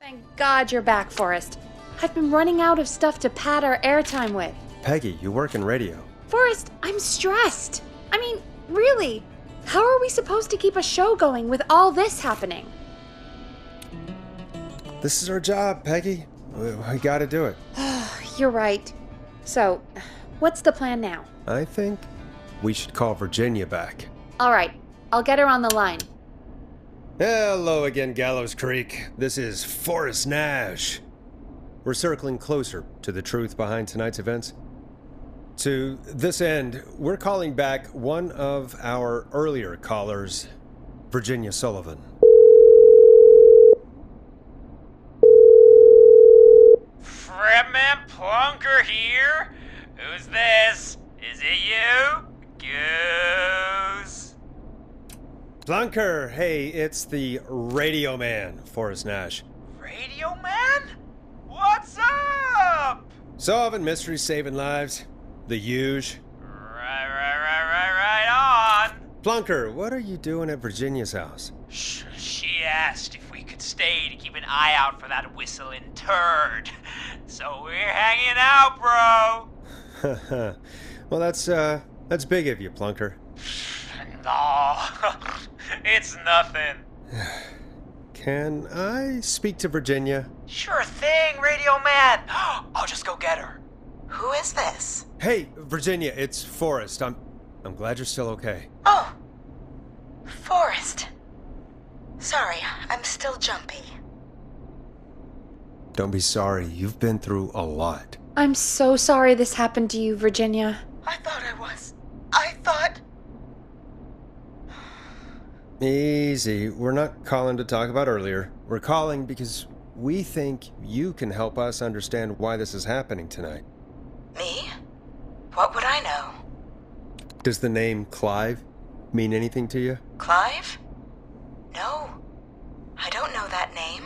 Thank God you're back, Forrest. I've been running out of stuff to pad our airtime with. Peggy, you work in radio. Forrest, I'm stressed. I mean, really, how are we supposed to keep a show going with all this happening? This is our job, Peggy. We gotta do it. You're right. So, what's the plan now? I think we should call Virginia back. All right, I'll get her on the line. Hello again, Gallows Creek. This is Forrest Nash. We're circling closer to the truth behind tonight's events. To this end, we're calling back one of our earlier callers, Virginia Sullivan. Fredman Plunker here? Who's this? Is it you? Goose. Plunker, hey, it's the Radio Man, Forrest Nash. Radio Man? What's up? Solving mysteries, saving lives. The huge. Right on. Plunker, what are you doing at Virginia's house? She asked if we could stay to keep an eye out for that whistling turd. So we're hanging out, bro. Well, that's big of you, Plunker. No, it's nothing. Can I speak to Virginia? Sure thing, Radio Man. I'll just go get her. Who is this? Hey, Virginia, it's Forrest. I'm glad you're still okay. Oh, Forrest. Sorry, I'm still jumpy. Don't be sorry. You've been through a lot. I'm so sorry this happened to you, Virginia. I thought. Easy. We're not calling to talk about earlier. We're calling because we think you can help us understand why this is happening tonight. Me? What would I know? Does the name Clive mean anything to you? Clive? No, I don't know that name.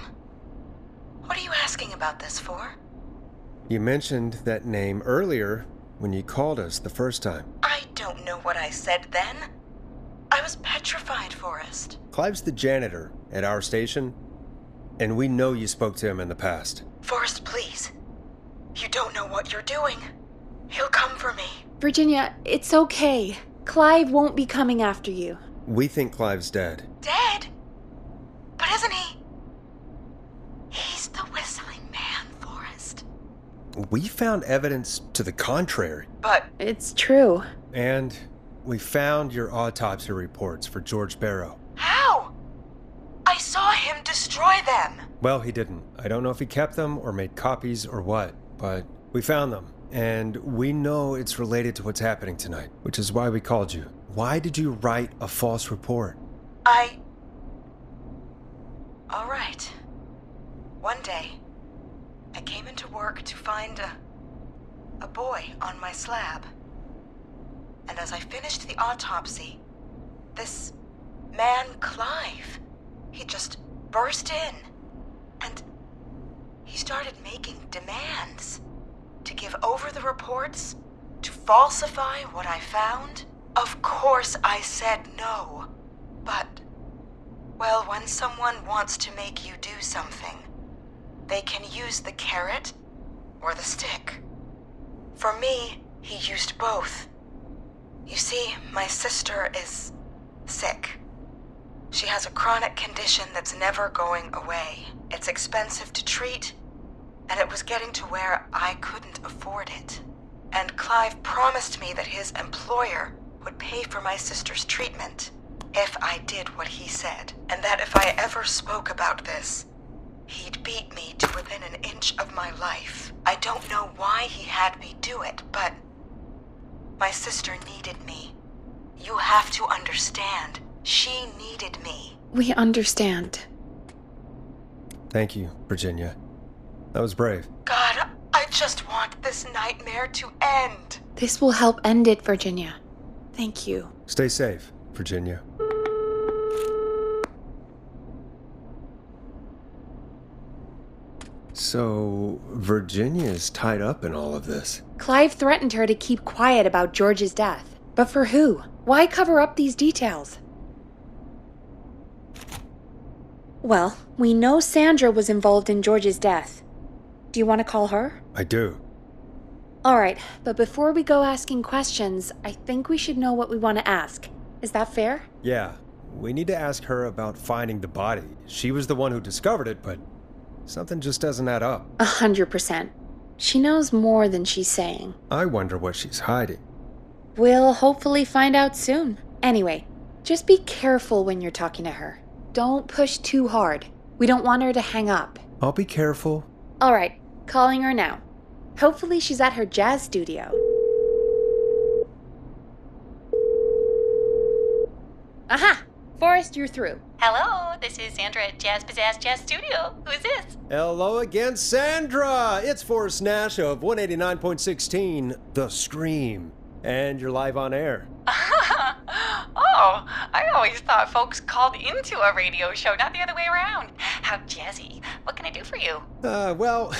What are you asking about this for? You mentioned that name earlier when you called us the first time. I don't know what I said then. I was petrified, Forrest. Clive's the janitor at our station, and we know you spoke to him in the past. Forrest, please. You don't know what you're doing. He'll come for me. Virginia, it's okay. Clive won't be coming after you. We think Clive's dead. Dead? But isn't he? He's the whistling man, Forrest. We found evidence to the contrary. But It's true. And we found your autopsy reports for George Barrow. how? I saw him destroy them. Well, he didn't. I don't know if he kept them or made copies or what, but we found them. And we know it's related to what's happening tonight, which is why we called you. Why did you write a false report? All right. One day, I came into work to find a boy on my slab. And as I finished the autopsy, this man, Clive, he just burst in. And he started making demands to give over the reports, to falsify what I found. Of course I said no. But, well, when someone wants to make you do something, they can use the carrot or the stick. For me, he used both. You see, my sister is sick. She has a chronic condition that's never going away. It's expensive to treat, and it was getting to where I couldn't afford it. And Clive promised me that his employer would pay for my sister's treatment if I did what he said, and that if I ever spoke about this, he'd beat me to within an inch of my life. I don't know why he had me do it, but my sister needed me. You have to understand, she needed me. We understand. Thank you, Virginia. That was brave. God, I just want this nightmare to end. This will help end it, Virginia. Thank you. Stay safe, Virginia. So, Virginia's tied up in all of this. Clive threatened her to keep quiet about George's death. But for who? Why cover up these details? Well, we know Sandra was involved in George's death. Do you want to call her? I do. Alright, but before we go asking questions, I think we should know what we want to ask. Is that fair? Yeah, we need to ask her about finding the body. She was the one who discovered it, but something just doesn't add up. 100%. She knows more than she's saying. I wonder what she's hiding. We'll hopefully find out soon. Anyway, just be careful when you're talking to her. Don't push too hard. We don't want her to hang up. I'll be careful. Alright, calling her now. Hopefully she's at her jazz studio. Aha! Forrest, you're through. Hello, this is Sandra at Jazz Pizzazz Jazz Studio. Who is this? Hello again, Sandra! It's Forrest Nash of 189.16, The Scream. And you're live on air. Oh, I always thought folks called into a radio show, not the other way around. How jazzy. What can I do for you? Well,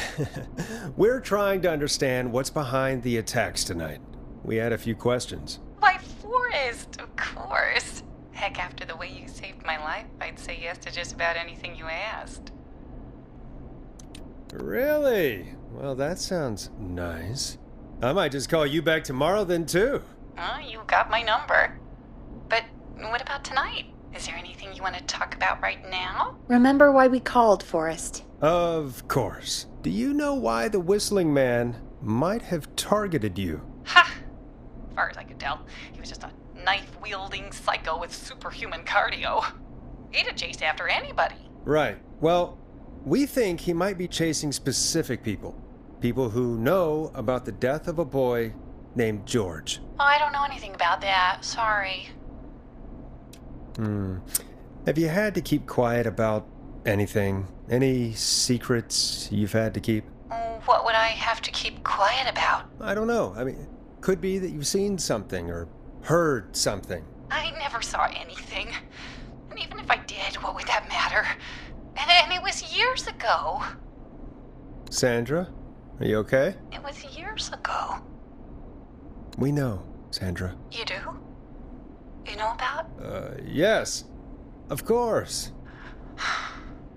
we're trying to understand what's behind the attacks tonight. We had a few questions. Why, Forrest, of course. Heck, after the way you saved my life, I'd say yes to just about anything you asked. Really? Well, that sounds nice. I might just call you back tomorrow then, too. You got my number. But what about tonight? Is there anything you want to talk about right now? Remember why we called, Forrest. Of course. Do you know why the Whistling Man might have targeted you? Ha! As far as I could tell, he was just a knife-wielding psycho with superhuman cardio. He'd have chased after anybody. Right. Well, we think he might be chasing specific people. People who know about the death of a boy named George. Oh, I don't know anything about that. Sorry. Have you had to keep quiet about anything? Any secrets you've had to keep? What would I have to keep quiet about? I don't know. I mean, could be that you've seen something or heard something. I never saw anything. And even if I did, what would that matter? And it was years ago. Sandra, are you okay? It was years ago. We know, Sandra. You do? You know about? Yes. Of course.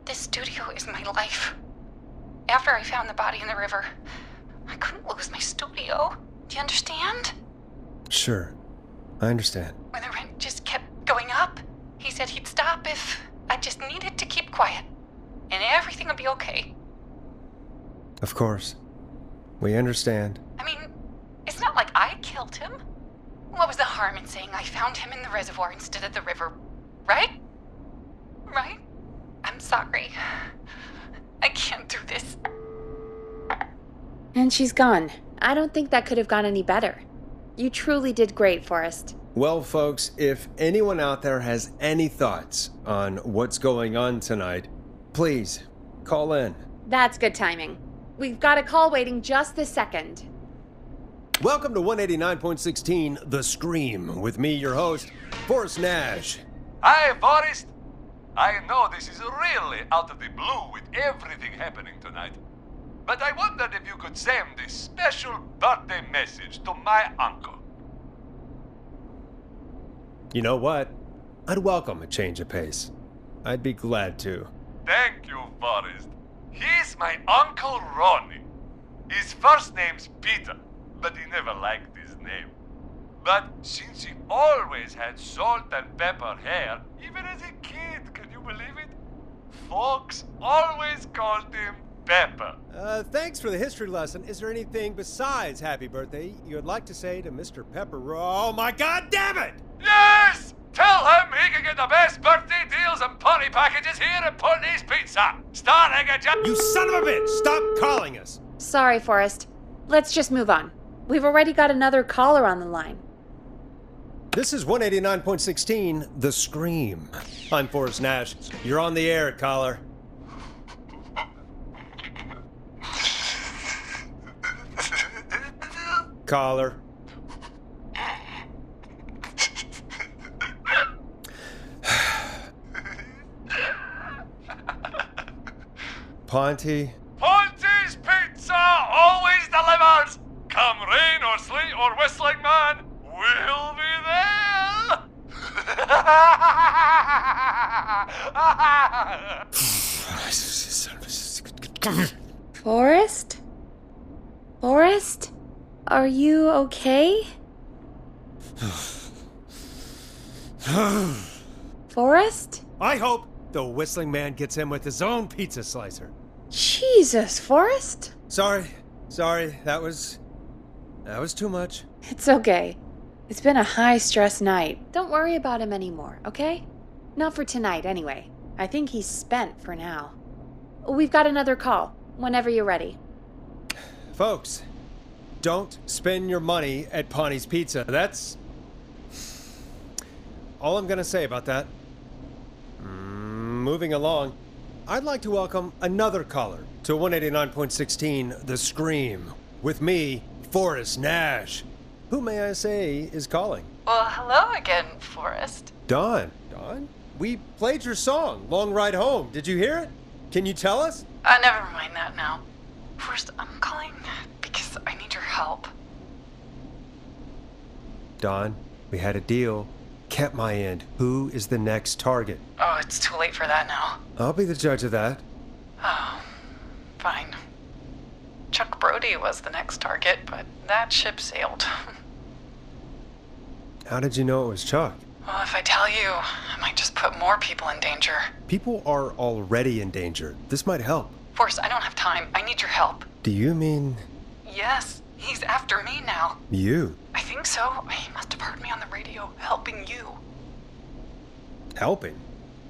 This studio is my life. After I found the body in the river, I couldn't lose my studio. Do you understand? Sure. I understand. When the rent just kept going up, he said he'd stop if I just needed to keep quiet. And everything would be okay. Of course. We understand. I mean, it's not like I killed him. What was the harm in saying I found him in the reservoir instead of the river? Right? Right? I'm sorry. I can't do this. And she's gone. I don't think that could have gone any better. You truly did great, Forrest. Well, folks, if anyone out there has any thoughts on what's going on tonight, please call in. That's good timing. We've got a call waiting just this second. Welcome to 189.16, The Scream, with me, your host, Forrest Nash. Hi, Forrest. I know this is really out of the blue with everything happening tonight, but I wondered if you could send this special birthday message to my uncle. You know what? I'd welcome a change of pace. I'd be glad to. Thank you, Forrest. He's my Uncle Ronnie. His first name's Peter, but he never liked his name. But since he always had salt and pepper hair, even as a kid, can you believe it? Folks always called him Pepper. Thanks for the history lesson. Is there anything besides happy birthday you would like to say to Mr. Pepper? Oh my god damn it! Yes! Tell him he can get the best birthday deals and party packages here at Putney's Pizza. Starting at You son of a bitch! Stop calling us! Sorry, Forrest. Let's just move on. We've already got another caller on the line. This is 189.16, The Scream. I'm Forrest Nash. You're on the air, caller. Caller. Ponty. Ponty's Pizza always delivers. Come rain or sleet or whistling man, we'll be there. Forrest? Forrest? Are you okay? Forrest? I hope the whistling man gets in with his own pizza slicer. Jesus, Forrest? Sorry. That was too much. It's okay. It's been a high-stress night. Don't worry about him anymore, okay? Not for tonight, anyway. I think he's spent for now. We've got another call, whenever you're ready. Folks, don't spend your money at Pawnee's Pizza. That's all I'm gonna say about that. Moving along, I'd like to welcome another caller to 189.16 The Scream. With me, Forrest Nash. Who, may I say, is calling? Well, hello again, Forrest. Dawn, we played your song, Long Ride Home. Did you hear it? Can you tell us? Never mind that now. First, I'm calling because I need your help. Dawn, we had a deal. Kept my end. Who is the next target? Oh, it's too late for that now. I'll be the judge of that. Oh, fine. Chuck Brody was the next target, but that ship sailed. How did you know it was Chuck? Well, if I tell you, I might just put more people in danger. People are already in danger. This might help. Forrest, I don't have time. I need your help. Do you mean Yes, he's after me now. you? I think so. He must have heard me on the radio helping you. Helping?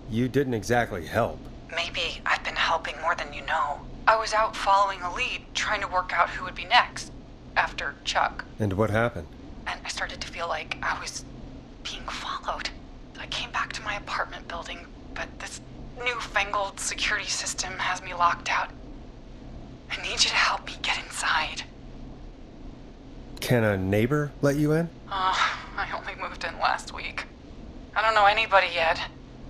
You didn't exactly help. Maybe I've been helping more than you know. I was out following a lead, trying to work out who would be next, after Chuck. And what happened? And I started to feel like I was being followed. I came back to my apartment building, but this newfangled security system has me locked out. I need you to help me get inside. Can a neighbor let you in? I only moved in last week. I don't know anybody yet.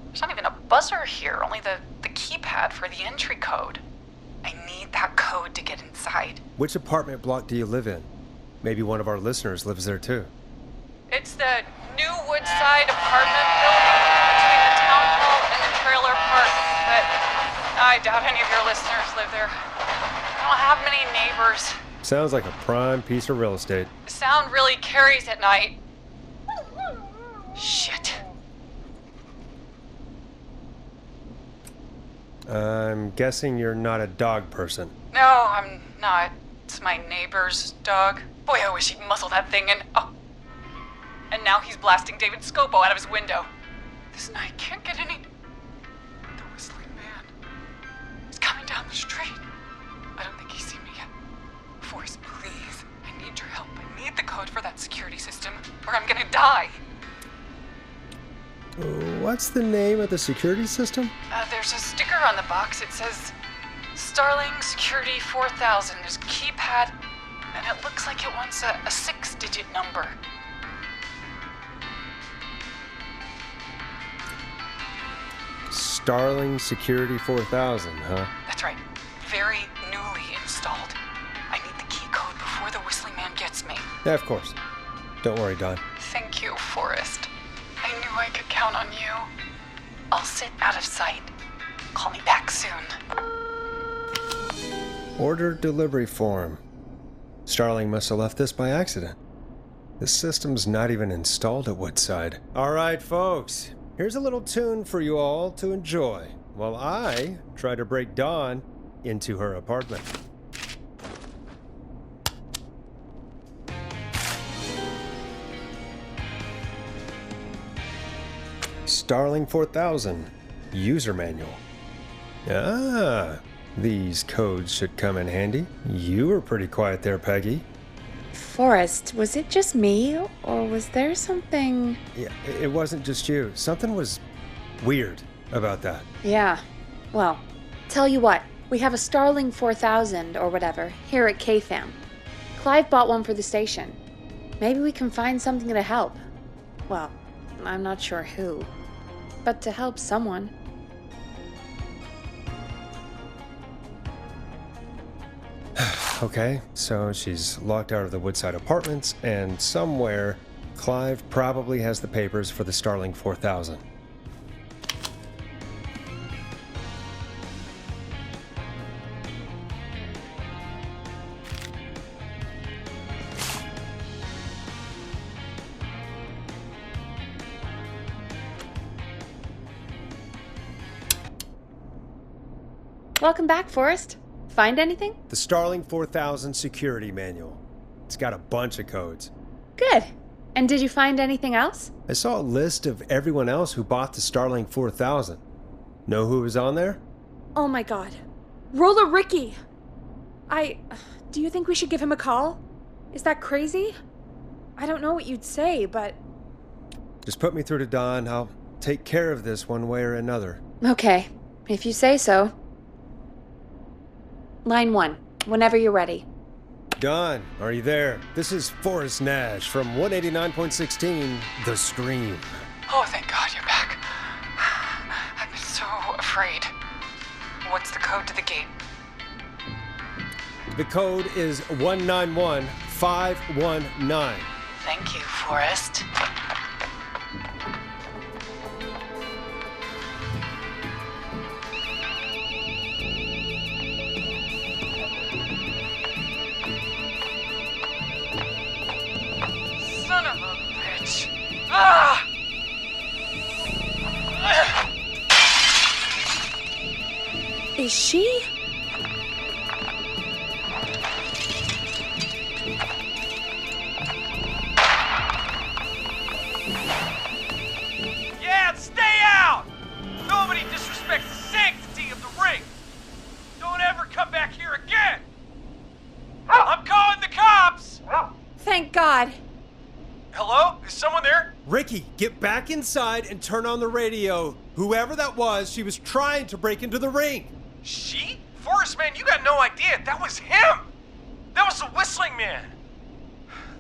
There's not even a buzzer here, only the keypad for the entry code. I need that code to get inside. Which apartment block do you live in? Maybe one of our listeners lives there too. It's the new Woodside apartment building between the town hall and the trailer park, but I doubt any of your listeners live there. I don't have many neighbors. Sounds like a prime piece of real estate. The sound really carries at night. Shit. I'm guessing you're not a dog person. No, I'm not. It's my neighbor's dog. Boy, I wish he'd muzzle that thing and... Oh. And now he's blasting David Scopo out of his window. This night can't get any... The whistling man. He's coming down the street. I don't think he's seen me yet. Forrest, please. I need your help. I need the code for that security system, or I'm gonna die. What's the name of the security system? There's a sticker on the box. It says Starling Security 4000. There's a keypad, and it looks like it wants a 6-digit number. Starling Security 4000, huh? That's right. Very newly installed. I need the key code before the whistling man gets me. Yeah, of course. Don't worry, Don. Thank you, Forrest. I knew I could count on you. I'll sit out of sight. Call me back soon. Order delivery form. Starling must have left this by accident. The system's not even installed at Woodside. All right, folks. Here's a little tune for you all to enjoy while I try to break Dawn into her apartment. Starling 4000 User Manual. Ah, these codes should come in handy. You were pretty quiet there, Peggy. Forrest, was it just me, or was there something... Yeah, it wasn't just you. Something was weird about that. Yeah, well, tell you what, we have a Starling 4000 or whatever here at KFAM. Clive bought one for the station. Maybe we can find something to help. Well, I'm not sure who, but to help someone. Okay, so she's locked out of the Woodside apartments, and somewhere, Clive probably has the papers for the Starling 4000. Welcome back, Forrest. Find anything? The Starling 4000 security manual. It's got a bunch of codes. Good. And did you find anything else? I saw a list of everyone else who bought the Starling 4000. Know who was on there? Oh my god. Roller Ricky! Do you think we should give him a call? Is that crazy? I don't know what you'd say, but... Just put me through to Don. I'll take care of this one way or another. Okay, if you say so. Line 1, whenever you're ready. Don, are you there? This is Forrest Nash from 189.16, The Scream. Oh, thank God you're back. I'm so afraid. What's the code to the gate? The code is 191519. Thank you, Forrest. Son of a bitch. Ah! Is she? Yeah, stay out! Nobody disrespects the sanctity of the ring! Don't ever come back here again! I'm calling the cops! Thank God. Hello? Is someone there? Ricky, get back inside and turn on the radio. Whoever that was, she was trying to break into the ring. She? Forrest, man, you got no idea. That was him! That was the whistling man!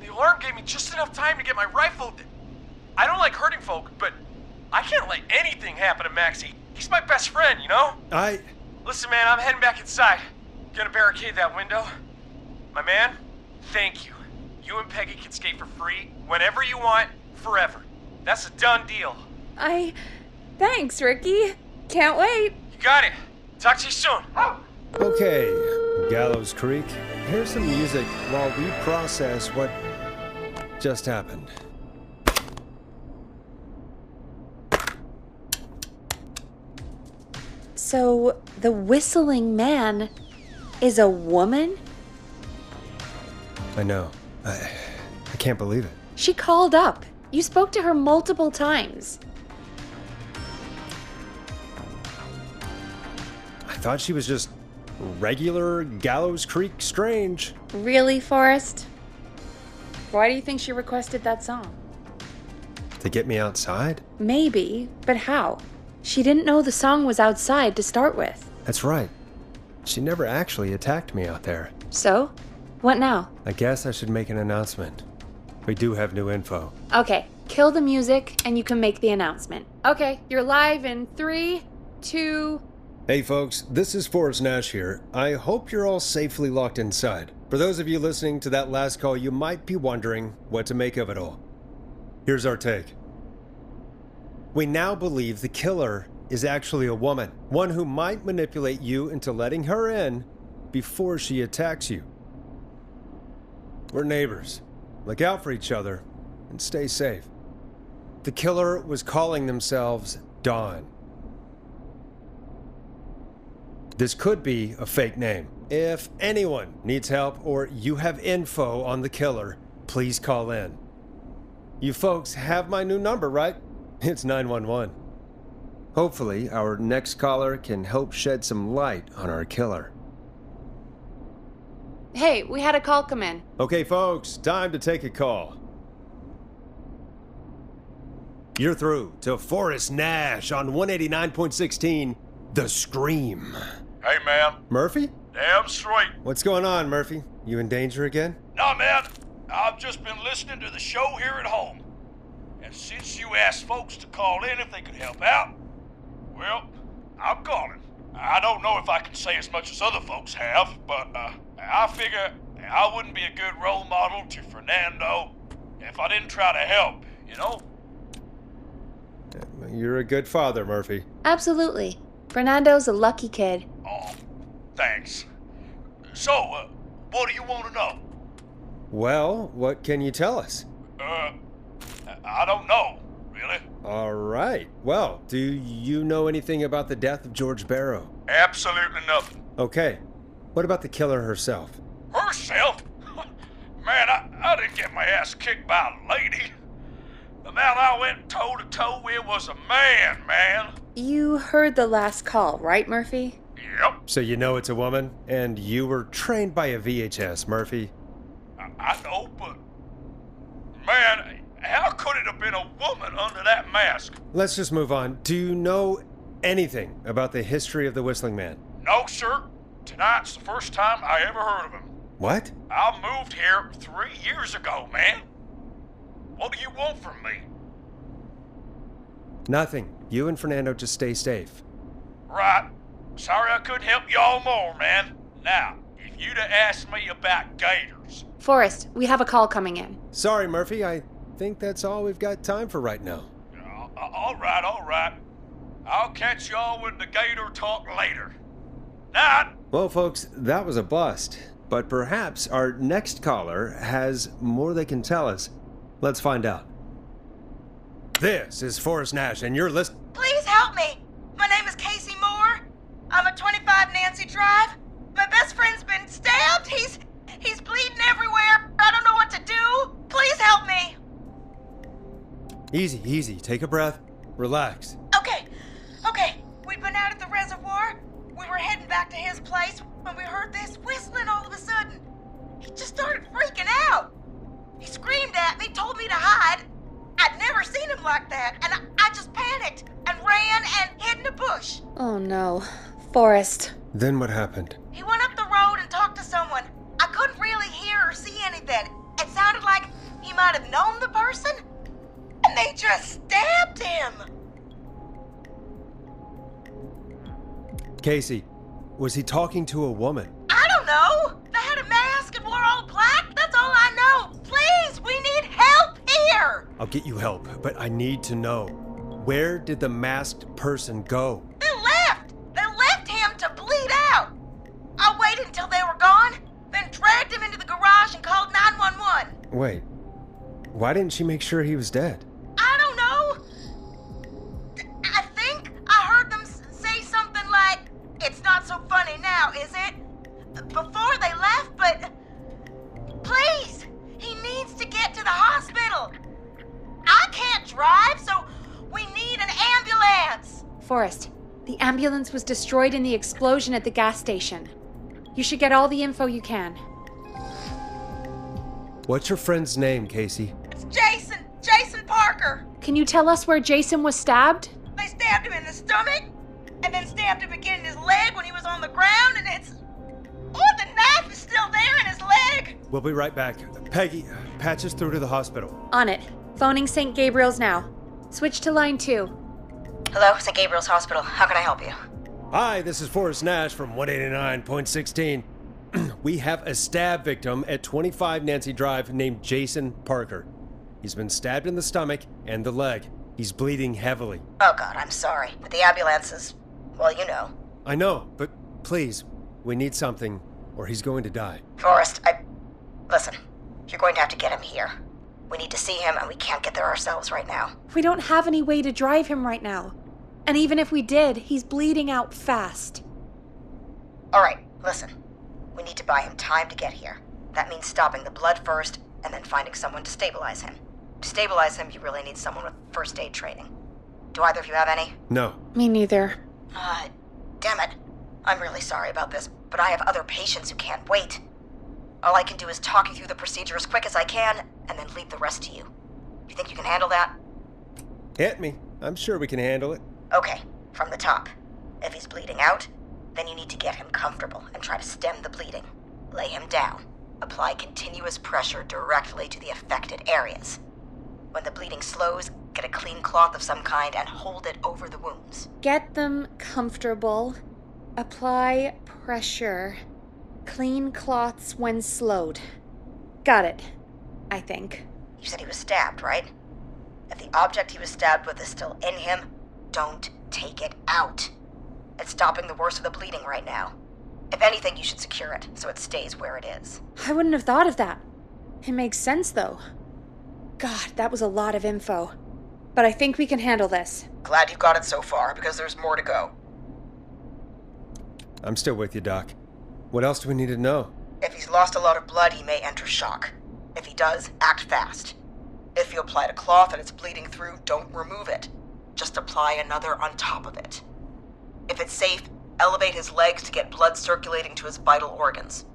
The alarm gave me just enough time to get my rifle. I don't like hurting folk, but I can't let anything happen to Maxie. He's my best friend, you know? Listen, man, I'm heading back inside. Gonna barricade that window. My man, thank you. You and Peggy can skate for free whenever you want, forever. That's a done deal. Thanks, Ricky. Can't wait. You got it. Talk to you soon. Okay, Gallows Creek, here's some music while we process what just happened. So, the whistling man is a woman? I know. I can't believe it. She called up. You spoke to her multiple times. I thought she was just regular Gallows Creek Strange. Really, Forrest? Why do you think she requested that song? To get me outside? Maybe, but how? She didn't know the song was outside to start with. That's right. She never actually attacked me out there. So? What now? I guess I should make an announcement. We do have new info. Okay, kill the music and you can make the announcement. Okay, you're live in 3, 2... Hey folks, this is Forrest Nash here. I hope you're all safely locked inside. For those of you listening to that last call, you might be wondering what to make of it all. Here's our take. We now believe the killer is actually a woman, one who might manipulate you into letting her in before she attacks you. We're neighbors. Look out for each other and stay safe. The killer was calling themselves Dawn. This could be a fake name. If anyone needs help or you have info on the killer, please call in. You folks have my new number, right? It's 911. Hopefully, our next caller can help shed some light on our killer. Hey, we had a call come in. Okay, folks, time to take a call. You're through to Forrest Nash on 189.16, The Scream. Hey, man. Murphy? Damn straight. What's going on, Murphy? You in danger again? Nah, man. I've just been listening to the show here at home. And since you asked folks to call in if they could help out, well, I'm calling. I don't know if I can say as much as other folks have, but I figure I wouldn't be a good role model to Fernando if I didn't try to help, you know? You're a good father, Murphy. Absolutely. Fernando's a lucky kid. Oh, thanks. So, what do you want to know? Well, what can you tell us? I don't know, really. All right. Well, do you know anything about the death of George Barrow? Absolutely nothing. Okay. What about the killer herself? Herself? Man, I didn't get my ass kicked by a lady. The man I went toe-to-toe with was a man. You heard the last call, right, Murphy? Yep, So you know it's a woman, and you were trained by a VHS, Murphy. I know, but... Man, how could it have been a woman under that mask? Let's just move on. Do you know anything about the history of the Whistling Man? No, sir. Tonight's the first time I ever heard of him. What? I moved here 3 years ago, man. What do you want from me? Nothing. You and Fernando just stay safe. Right. Sorry I couldn't help you all more, man. Now, if you'd have asked me about Gators... Forrest, we have a call coming in. Sorry, Murphy. I think that's all we've got time for right now. All right. I'll catch y'all with the Gator talk later. Night. Well, folks, that was a bust. But perhaps our next caller has more they can tell us. Let's find out. This is Forrest Nash, and you're listening. Please help me. My name is Casey Moore. I'm at 25 Nancy Drive. My best friend's been stabbed. He's bleeding everywhere. I don't know what to do. Please help me. Easy. Take a breath. Relax. Okay. We'd been out at the reservoir. We were heading back to his place when we heard this whistling all of a sudden. He just started freaking out. He screamed at me, told me to hide. I'd never seen him like that, and I just panicked and ran and hid in a bush. Oh no. Forrest. Then what happened? He went up the road and talked to someone. I couldn't really hear or see anything. It sounded like he might have known the person, and they just stabbed him. Casey, was he talking to a woman? I don't know. They had a mask and wore all black. That's all I know. Please, we need help here. I'll get you help, but I need to know. Where did the masked person go? They left him to bleed out. I waited until they were gone, then dragged him into the garage and called 911. Wait, why didn't she make sure he was dead? I don't know. I think I heard them say something like, "It's not so funny now, is it?" before they left, but please, he needs to get to the hospital. I can't drive, so we need an ambulance. Forrest, the ambulance was destroyed in the explosion at the gas station. You should get all the info you can. What's your friend's name, Casey? It's Jason Parker. Can you tell us where Jason was stabbed? They stabbed him in the stomach, and then stabbed him again in his leg when he was on the ground, and it's... Oh, the knife is still there in his leg. We'll be right back. Peggy, patch us through to the hospital. On it. Phoning St. Gabriel's now. Switch to line 2. Hello, St. Gabriel's Hospital. How can I help you? Hi, this is Forrest Nash from 189.16. We have a stab victim at 25 Nancy Drive named Jason Parker. He's been stabbed in the stomach and the leg. He's bleeding heavily. Oh, God, I'm sorry. But the ambulance is... well, you know. I know, but please, we need something, or he's going to die. Forrest, Listen, you're going to have to get him here. We need to see him, and we can't get there ourselves right now. We don't have any way to drive him right now. And even if we did, he's bleeding out fast. All right, listen. We need to buy him time to get here. That means stopping the blood first, and then finding someone to stabilize him. To stabilize him, you really need someone with first aid training. Do either of you have any? No. Me neither. Damn it. I'm really sorry about this, but I have other patients who can't wait. All I can do is talk you through the procedure as quick as I can, and then leave the rest to you. You think you can handle that? Hit me. I'm sure we can handle it. Okay, from the top. If he's bleeding out, then you need to get him comfortable and try to stem the bleeding. Lay him down. Apply continuous pressure directly to the affected areas. When the bleeding slows, get a clean cloth of some kind and hold it over the wounds. Get them comfortable. Apply pressure. Clean cloths when slowed. Got it, I think. You said he was stabbed, right? If the object he was stabbed with is still in him, don't take it out. It's stopping the worst of the bleeding right now. If anything, you should secure it so it stays where it is. I wouldn't have thought of that. It makes sense, though. God, that was a lot of info. but I think we can handle this. Glad you got it so far, because there's more to go. I'm still with you, Doc. What else do we need to know? If he's lost a lot of blood, he may enter shock. If he does, act fast. If you applied a cloth and it's bleeding through, don't remove it. Just apply another on top of it. If it's safe, elevate his legs to get blood circulating to his vital organs.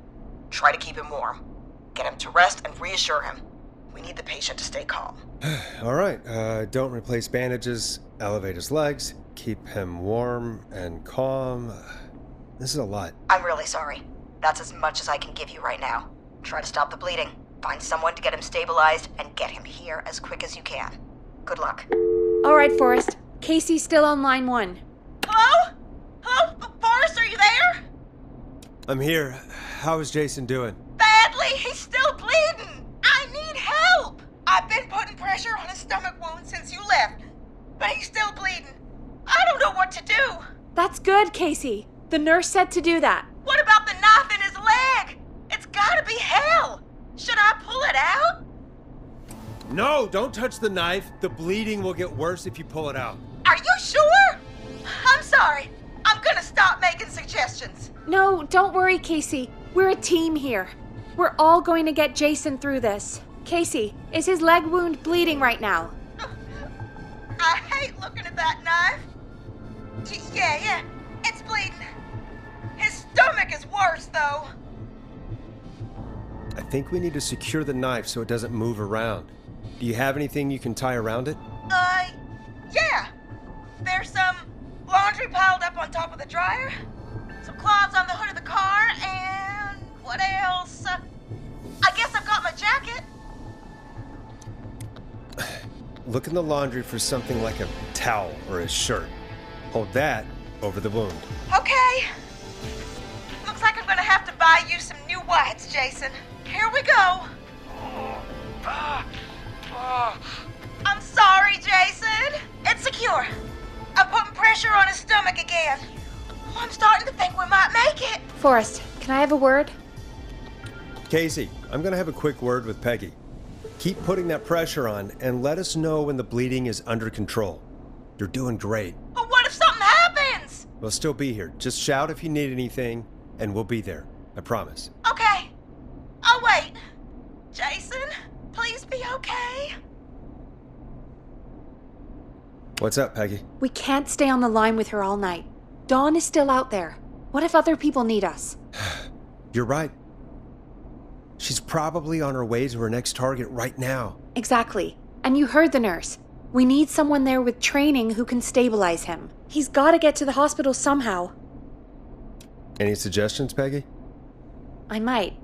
Try to keep him warm. Get him to rest and reassure him. We need the patient to stay calm. All right, don't replace bandages, elevate his legs, keep him warm and calm. This is a lot. I'm really sorry. That's as much as I can give you right now. Try to stop the bleeding. Find someone to get him stabilized and get him here as quick as you can. Good luck. All right, Forrest. Casey's still on line 1. Hello? Hello? Forrest, are you there? I'm here. How is Jason doing? Badly. He's still bleeding. I need help. I've been putting pressure on his stomach wound since you left, but he's still bleeding. I don't know what to do. That's good, Casey. The nurse said to do that. What about the knife in his leg? It's gotta be hell. Should I pull it out? No, don't touch the knife. The bleeding will get worse if you pull it out. Are you sure? I'm sorry. I'm gonna stop making suggestions. No, don't worry, Casey. We're a team here. We're all going to get Jason through this. Casey, is his leg wound bleeding right now? I hate looking at that knife. Yeah, it's bleeding. His stomach is worse, though. I think we need to secure the knife so it doesn't move around. Do you have anything you can tie around it? Yeah. There's some laundry piled up on top of the dryer, some cloths on the hood of the car, and what else? I guess I've got my jacket. Look in the laundry for something like a towel or a shirt. Hold that over the wound. Okay. Looks like I'm gonna have to buy you some new whites, Jason. Here we go. I'm sorry, Jason. It's secure. I'm putting pressure on his stomach again. Oh, I'm starting to think we might make it. Forrest, can I have a word? Casey, I'm gonna have a quick word with Peggy. Keep putting that pressure on and let us know when the bleeding is under control. You're doing great. But what if something happens? We'll still be here. Just shout if you need anything, and we'll be there. I promise. Okay. I'll wait. Jason, please be okay. What's up, Peggy? We can't stay on the line with her all night. Dawn is still out there. What if other people need us? You're right. She's probably on her way to her next target right now. Exactly. And you heard the nurse. We need someone there with training who can stabilize him. He's got to get to the hospital somehow. Any suggestions, Peggy? I might.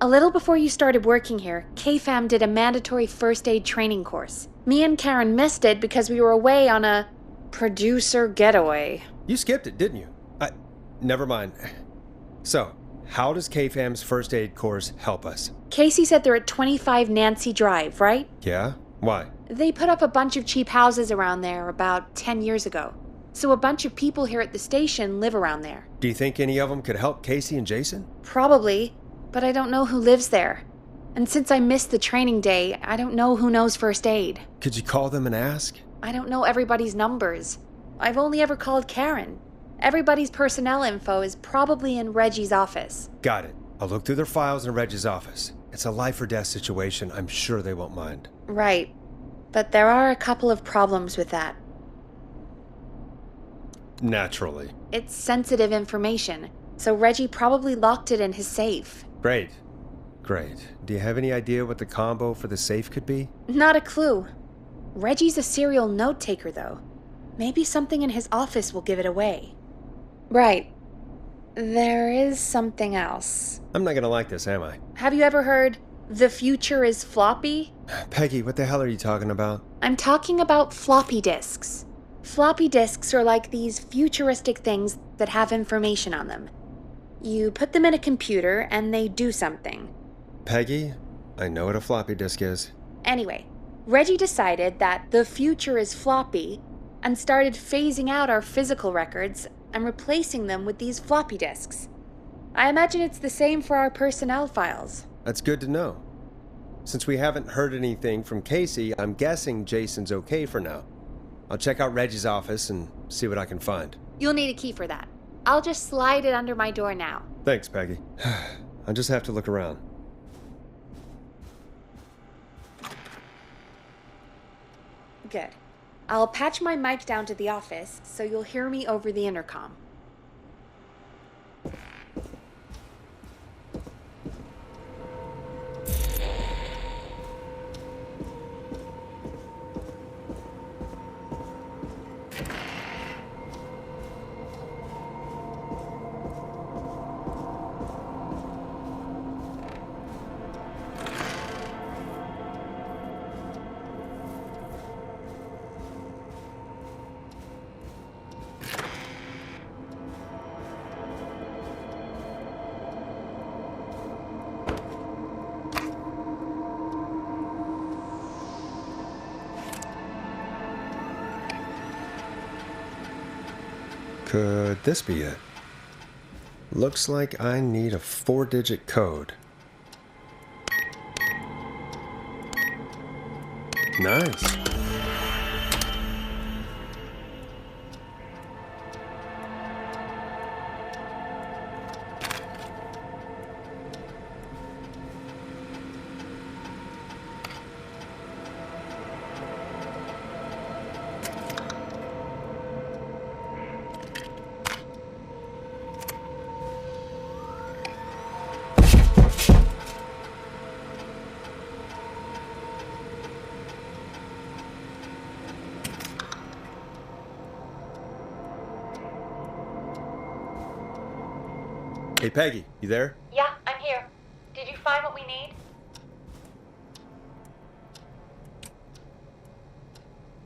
A little before you started working here, KFAM did a mandatory first aid training course. Me and Karen missed it because we were away on a producer getaway. You skipped it, didn't you? Never mind. So, how does KFAM's first aid course help us? Casey said they're at 25 Nancy Drive, right? Yeah? Why? They put up a bunch of cheap houses around there about 10 years ago. So a bunch of people here at the station live around there. Do you think any of them could help Casey and Jason? Probably, but I don't know who lives there. And since I missed the training day, I don't know who knows first aid. Could you call them and ask? I don't know everybody's numbers. I've only ever called Karen. Everybody's personnel info is probably in Reggie's office. Got it. I'll look through their files in Reggie's office. It's a life or death situation. I'm sure they won't mind. Right. But there are a couple of problems with that. Naturally. It's sensitive information, so Reggie probably locked it in his safe. Great. Do you have any idea what the combo for the safe could be? Not a clue. Reggie's a serial note taker, though. Maybe something in his office will give it away. Right. There is something else. I'm not gonna like this, am I? Have you ever heard, the future is floppy? Peggy, what the hell are you talking about? I'm talking about floppy disks. Floppy disks are like these futuristic things that have information on them. You put them in a computer and they do something. Peggy, I know what a floppy disk is. Anyway, Reggie decided that the future is floppy and started phasing out our physical records and replacing them with these floppy disks. I imagine it's the same for our personnel files. That's good to know. Since we haven't heard anything from Casey, I'm guessing Jason's okay for now. I'll check out Reggie's office and see what I can find. You'll need a key for that. I'll just slide it under my door now. Thanks, Peggy. I just have to look around. Good. I'll patch my mic down to the office so you'll hear me over the intercom. Could this be it? Looks like I need a 4-digit code. Nice. Hey, Peggy, you there? Yeah, I'm here. Did you find what we need?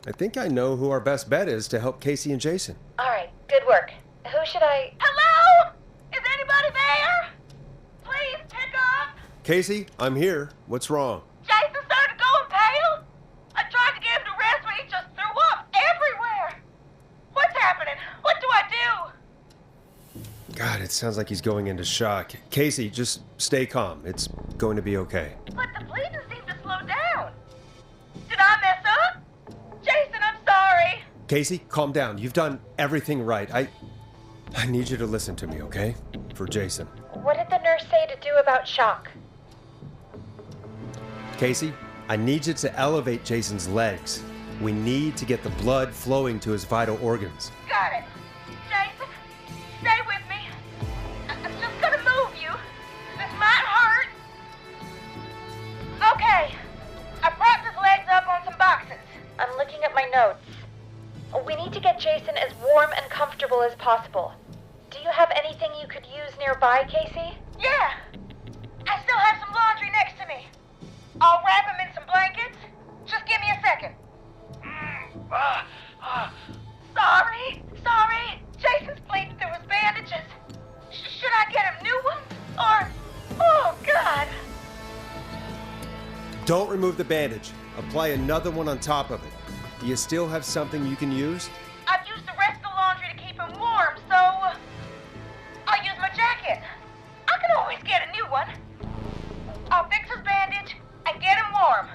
I think I know who our best bet is to help Casey and Jason. All right, good work. Who should I... Hello? Is anybody there? Please pick up. Casey, I'm here. What's wrong? Jason started going pale. I tried to get him to rest, but he just threw up everywhere. What's happening? What do I do? God, it sounds like he's going into shock. Casey, just stay calm. It's going to be okay. But the bleeding seemed to slow down. Did I mess up? Jason, I'm sorry. Casey, calm down. You've done everything right. I need you to listen to me, okay? For Jason. What did the nurse say to do about shock? Casey, I need you to elevate Jason's legs. We need to get the blood flowing to his vital organs. Got it. Jason, stay with me. I'm just gonna move you. This might hurt. Okay. I propped his legs up on some boxes. I'm looking at my notes. We need to get Jason as warm and comfortable as possible. Do you have anything you could use nearby, Casey? Yeah. I still have some laundry next to me. I'll wrap him in some blankets. Just give me a second. Sorry. Jason's bleeding through his bandages. Should I get him new ones? Or... Oh, God. Don't remove the bandage. Apply another one on top of it. Do you still have something you can use? I've used the rest of the laundry to keep him warm, so... I'll use my jacket. I can always get a new one. I'll fix his bandage and get him warm.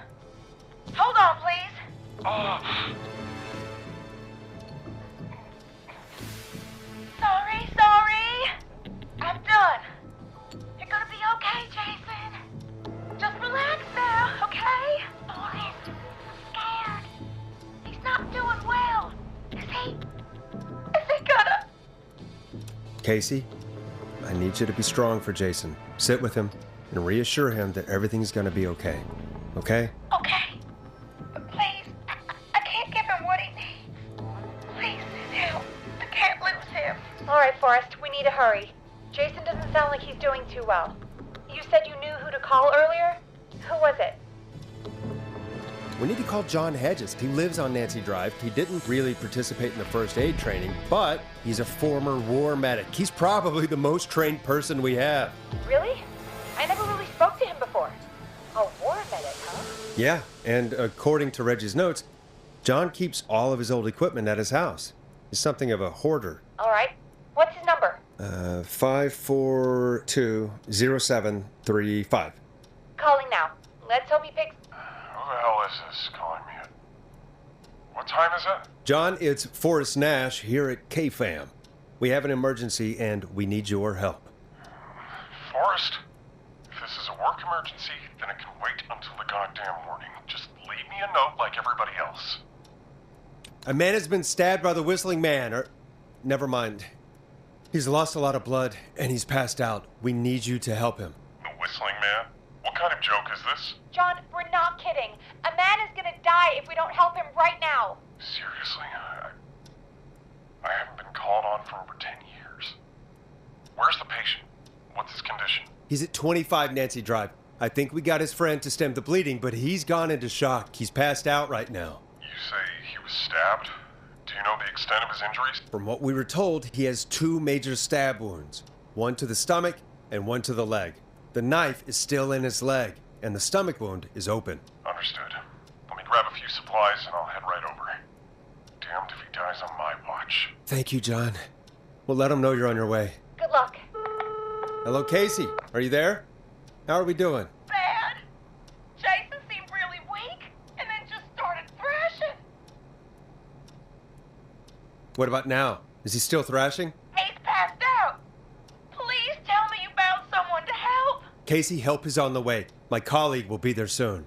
Hold on, please. Sorry. I'm done. You're gonna be okay, Jason. Just relax now, okay? Oh, he's scared. He's not doing well. Is he gonna... Casey, I need you to be strong for Jason. Sit with him and reassure him that everything's going to be okay. Okay? Okay. But please, I can't give him what he needs. Please, help. I can't lose him. All right, Forrest, we need to hurry. Jason doesn't sound like he's doing too well. You said you knew who to call earlier? Who was it? We need to call John Hedges. He lives on Nancy Drive. He didn't really participate in the first aid training, but he's a former war medic. He's probably the most trained person we have. Really? I never really spoke to him before. A war medic, huh? Yeah, and according to Reggie's notes, John keeps all of his old equipment at his house. He's something of a hoarder. All right. What's his number? 5420735. Calling now. Let's hope he is this calling me at? What time is it? John, it's Forrest Nash here at KFAM. We have an emergency and we need your help. Forrest? If this is a work emergency, then it can wait until the goddamn morning. Just leave me a note like everybody else. A man has been stabbed by the Whistling Man, or... Never mind. He's lost a lot of blood, and he's passed out. We need you to help him. The Whistling Man? What kind of joke is this? John, we're not kidding. A man is gonna die if we don't help him right now. Seriously? I haven't been called on for over 10 years. Where's the patient? What's his condition? He's at 25 Nancy Drive. I think we got his friend to stem the bleeding, but he's gone into shock. He's passed out right now. You say he was stabbed? Do you know the extent of his injuries? From what we were told, he has 2 major stab wounds. One to the stomach and one to the leg. The knife is still in his leg, and the stomach wound is open. Understood. Let me grab a few supplies and I'll head right over. Damned if he dies on my watch. Thank you, John. We'll let him know you're on your way. Good luck. Hello, Casey. Are you there? How are we doing? Bad. Jason seemed really weak and then just started thrashing. What about now? Is he still thrashing? He's passed out. Please tell me you found someone to help. Casey, help is on the way. My colleague will be there soon.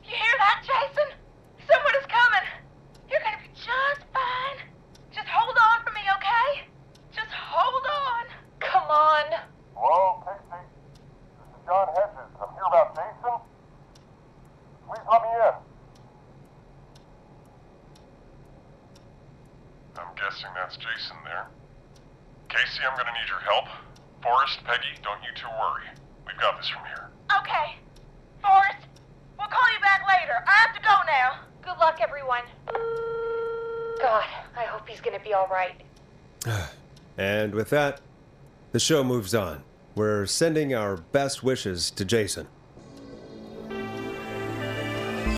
You hear that, Jason? Someone is coming. You're gonna be just fine. Just hold on for me, okay? Just hold on. Come on. Hello, Casey. This is John Hedges. I'm here about Jason. Please let me in. I'm guessing that's Jason there. Casey, I'm gonna need your help. Forrest, Peggy, don't you two worry. We've got this from here. Okay. Forrest, we'll call you back later. I have to go now. Good luck, everyone. God, I hope he's gonna be all right. And with that, the show moves on. We're sending our best wishes to Jason.